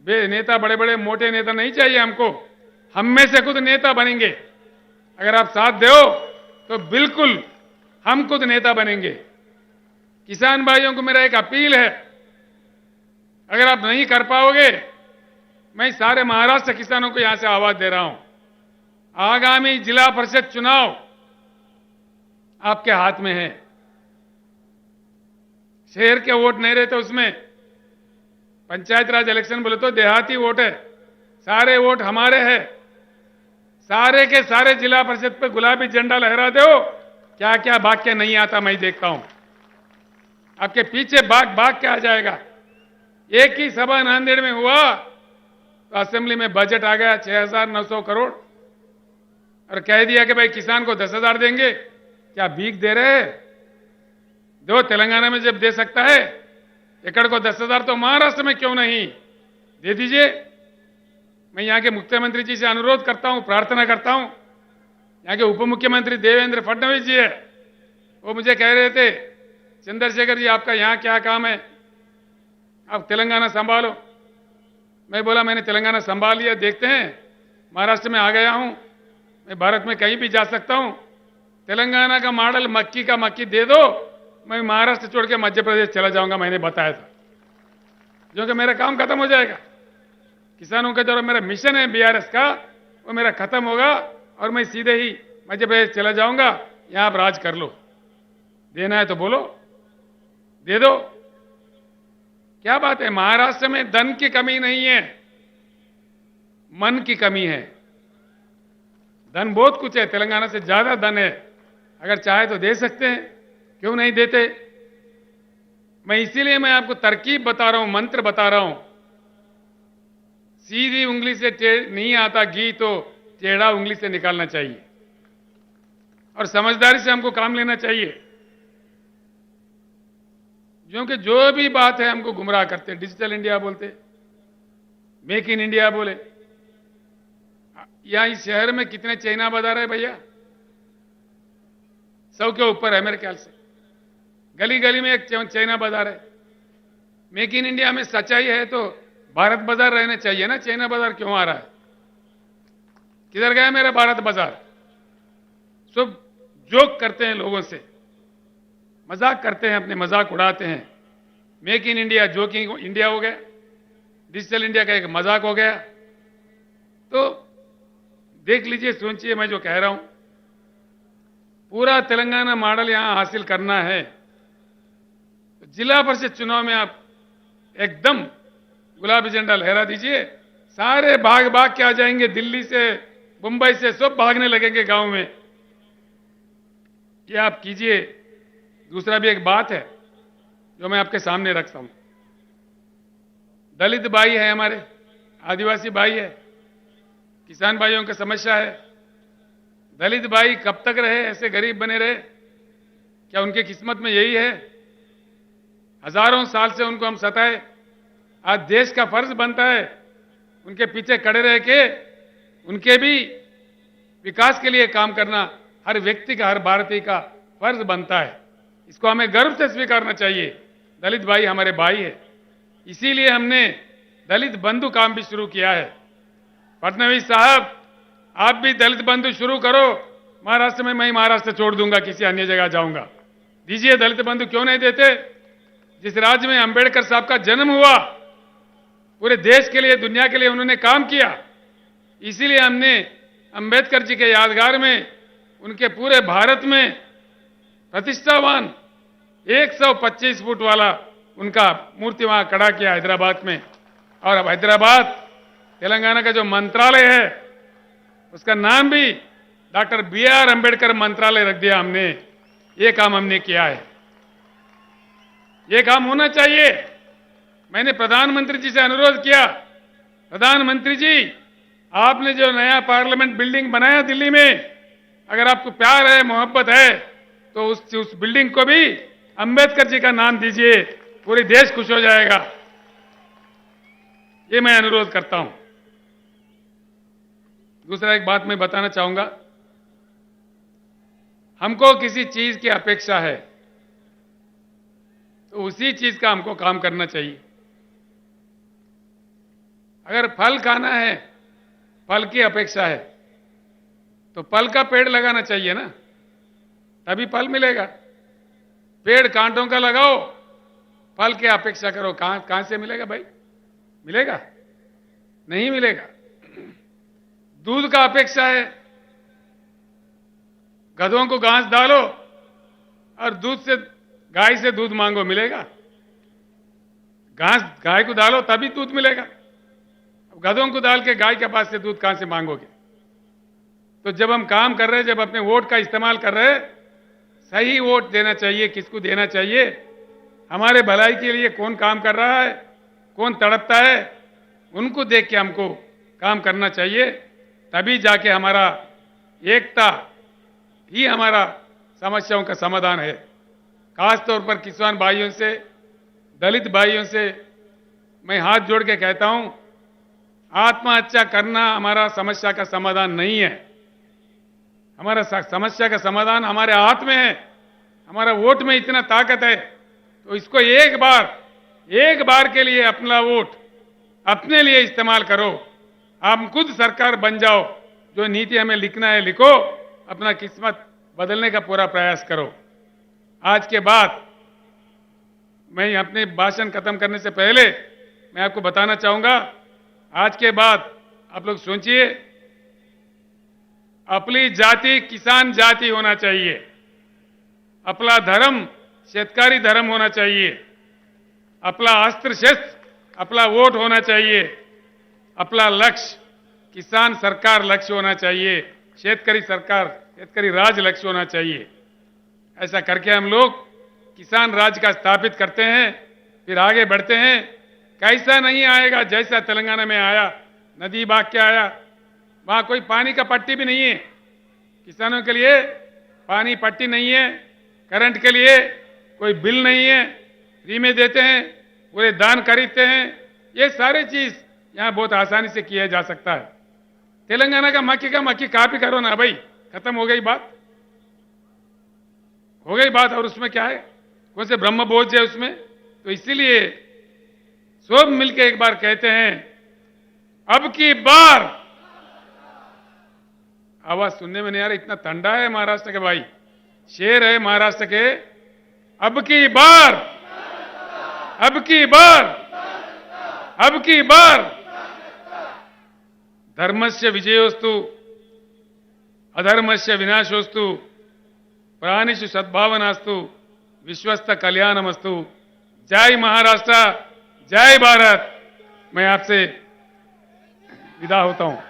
वे नेता बड़े बड़े मोटे नेता नहीं चाहिए हमको, हम में से खुद नेता बनेंगे। अगर आप साथ दो तो बिल्कुल हम खुद नेता बनेंगे। किसान भाइयों को मेरा एक अपील है, अगर आप नहीं कर पाओगे, मैं सारे महाराष्ट्र किसानों को यहां से आवाज दे रहा हूं, आगामी जिला परिषद चुनाव आपके हाथ में है। शहर के वोट नहीं रहते उसमें, पंचायत राज इलेक्शन बोले तो देहाती वोट है, सारे वोट हमारे हैं। सारे के सारे जिला परिषद पे गुलाबी झंडा लहरा दो, क्या क्या भाग के नहीं आता मैं देखता हूं, आपके पीछे भाग भाग के आ जाएगा। एक ही सभा नांदेड़ में हुआ तो असेंबली में बजट आ गया 6,900 करोड़ और कह दिया कि भाई किसान को 10,000 देंगे। क्या भीख दे रहे हैं? दो, तेलंगाना में जब दे सकता है एकड़ को 10,000 तो महाराष्ट्र में क्यों नहीं दे दीजिए। मैं यहां के मुख्यमंत्री जी से अनुरोध करता हूं, प्रार्थना करता हूं। यहां के उप मुख्यमंत्री देवेंद्र फडणवीस जी है, वो मुझे कह रहे थे चंद्रशेखर जी आपका यहां क्या काम है, आप तेलंगाना संभालो। मैं बोला मैंने तेलंगाना संभाल लिया, देखते हैं, महाराष्ट्र में आ गया हूं, मैं भारत में कहीं भी जा सकता हूं। तेलंगाना का मॉडल मक्की का मक्की दे दो, मैं महाराष्ट्र छोड़ के मध्य प्रदेश चला जाऊंगा, मैंने बताया था, क्योंकि मेरा काम खत्म हो जाएगा। किसानों का जो मेरा मिशन है बीआरएस का, वो मेरा खत्म होगा और मैं सीधे ही मध्य प्रदेश चला जाऊंगा। यहां आप राज कर लो, देना है तो बोलो, दे दो। क्या बात है, महाराष्ट्र में धन की कमी नहीं है, मन की कमी है। धन बहुत कुछ है, तेलंगाना से ज्यादा धन है, अगर चाहे तो दे सकते हैं, क्यों नहीं देते। इसीलिए मैं आपको तरकीब बता रहा हूं, मंत्र बता रहा हूं। सीधी उंगली से नहीं आता घी तो टेढ़ा उंगली से निकालना चाहिए और समझदारी से हमको काम लेना चाहिए। क्योंकि जो भी बात है हमको गुमराह करते, डिजिटल इंडिया बोलते, मेक इन इंडिया बोले। यहां इस शहर में कितने चाइना बाजार है भैया? 100 के ऊपर है मेरे ख्याल से। गली गली में एक चाइना बाजार है। मेक इन इंडिया में सच्चाई है तो भारत बाजार रहना चाहिए ना, चाइना बाजार क्यों आ रहा है? किधर गया मेरा भारत बाजार? सब जोक करते हैं लोगों से, मजाक करते हैं, अपने मजाक उड़ाते हैं। Make in India joking India हो गया, डिजिटल इंडिया का एक मजाक हो गया। तो देख लीजिए, सोचिए मैं जो कह रहा हूं, पूरा तेलंगाना मॉडल यहां हासिल करना है। तो जिला परिषद चुनाव में आप एकदम गुलाबी झंडा लहरा दीजिए, सारे भाग भाग के आ जाएंगे, दिल्ली से मुंबई से सब भागने लगेंगे गांव में। ये आप कीजिए। दूसरा भी एक बात है जो मैं आपके सामने रखता हूं। दलित भाई है हमारे, आदिवासी भाई है, किसान भाइयों की समस्या है। दलित भाई कब तक रहे ऐसे गरीब बने रहे? क्या उनकी किस्मत में यही है? हजारों साल से उनको हम सताए। आज देश का फर्ज बनता है उनके पीछे खड़े रह के उनके भी विकास के लिए काम करना, हर व्यक्ति का, हर भारतीय का फर्ज बनता है। इसको हमें गर्व से स्वीकारना चाहिए। दलित भाई हमारे भाई है, इसीलिए हमने दलित बंधु काम भी शुरू किया है। फडणवीस साहब, आप भी दलित बंधु शुरू करो। महाराष्ट्र में मैं महाराष्ट्र छोड़ दूंगा, किसी अन्य जगह जाऊंगा। दीजिए दलित बंधु, क्यों नहीं देते? जिस राज्य में अंबेडकर साहब का जन्म हुआ, पूरे देश के लिए, दुनिया के लिए उन्होंने काम किया, इसीलिए हमने अंबेडकर जी के यादगार में उनके पूरे भारत में प्रतिष्ठावान 125 फुट वाला उनका मूर्ति वहां खड़ा किया हैदराबाद में। और अब हैदराबाद, तेलंगाना का जो मंत्रालय है उसका नाम भी डॉक्टर BR अंबेडकर मंत्रालय रख दिया हमने। ये काम हमने किया है, ये काम होना चाहिए। मैंने प्रधानमंत्री जी से अनुरोध किया, प्रधानमंत्री जी आपने जो नया पार्लियामेंट बिल्डिंग बनाया दिल्ली में, अगर आपको प्यार है, मोहब्बत है, तो उस बिल्डिंग को भी अंबेडकर जी का नाम दीजिए, पूरे देश खुश हो जाएगा। ये मैं अनुरोध करता हूं। दूसरा एक बात मैं बताना चाहूंगा, हमको किसी चीज की अपेक्षा है तो उसी चीज का हमको काम करना चाहिए। अगर फल खाना है, फल की अपेक्षा है, तो फल का पेड़ लगाना चाहिए ना, तभी फल मिलेगा। पेड़ कांटों का लगाओ, फल की अपेक्षा करो, कहां से मिलेगा भाई? मिलेगा? नहीं मिलेगा। दूध का अपेक्षा है, गधों को घास डालो और दूध से, गाय से दूध मांगो, मिलेगा? घास गाय को डालो तभी दूध मिलेगा। अब गधों को डाल के गाय के पास से दूध कहां से मांगोगे? तो जब हम काम कर रहे हैं, जब अपने वोट का इस्तेमाल कर रहे हैं, सही वोट देना चाहिए। किसको देना चाहिए? हमारे भलाई के लिए कौन काम कर रहा है, कौन तड़पता है, उनको देख के हमको काम करना चाहिए। तभी जाके हमारा एकता ही हमारा समस्याओं का समाधान है। खास तौर पर किसान भाइयों से, दलित भाइयों से मैं हाथ जोड़ के कहता हूं, आत्महत्या करना हमारा समस्या का समाधान नहीं है। हमारा समस्या का समाधान हमारे हाथ में है। हमारा वोट में इतना ताकत है, तो इसको एक बार के लिए अपना वोट अपने लिए इस्तेमाल करो। आप खुद सरकार बन जाओ, जो नीति हमें लिखना है लिखो, अपना किस्मत बदलने का पूरा प्रयास करो। आज के बाद मैं अपने भाषण खत्म करने से पहले मैं आपको बताना चाहूंगा, आज के बाद आप लोग सोचिए, अपनी जाति किसान जाति होना चाहिए, अपना धर्म शेतकारी धर्म होना चाहिए, अपना अस्त्र शस्त्र अपना वोट होना चाहिए, अपना लक्ष्य किसान सरकार लक्ष्य होना चाहिए, शेतकारी सरकार शेतकारी राज लक्ष्य होना चाहिए। ऐसा करके हम लोग किसान राज का स्थापित करते हैं, फिर आगे बढ़ते हैं। कैसा नहीं आएगा जैसा तेलंगाना में आया, नदी बाग के आया, वहां कोई पानी का पट्टी भी नहीं है। किसानों के लिए पानी पट्टी नहीं है, करंट के लिए कोई बिल नहीं है, फ्री में देते हैं, पूरे दान खरीदते हैं। ये सारे चीज यहां बहुत आसानी से किया जा सकता है। तेलंगाना का मक्की कापी करो ना भाई, खत्म हो गई बात, हो गई बात। और उसमें क्या है, कौन से ब्रह्म बोझ है उसमें? तो इसीलिए सब मिलकर एक बार कहते हैं, अब की बार। आवाज सुनने में नहीं आ रहा, इतना ठंडा है महाराष्ट्र के भाई, शेर है महाराष्ट्र के। अब की बार, अब की बार, अब की बार। धर्मस्य विजयोस्तु अधर्मस्य विनाशोस्तु, प्राणिषु सद्भावनास्तु, विश्वस्त कल्याणमस्तु। जय महाराष्ट्र, जय भारत। मैं आपसे विदा होता हूं।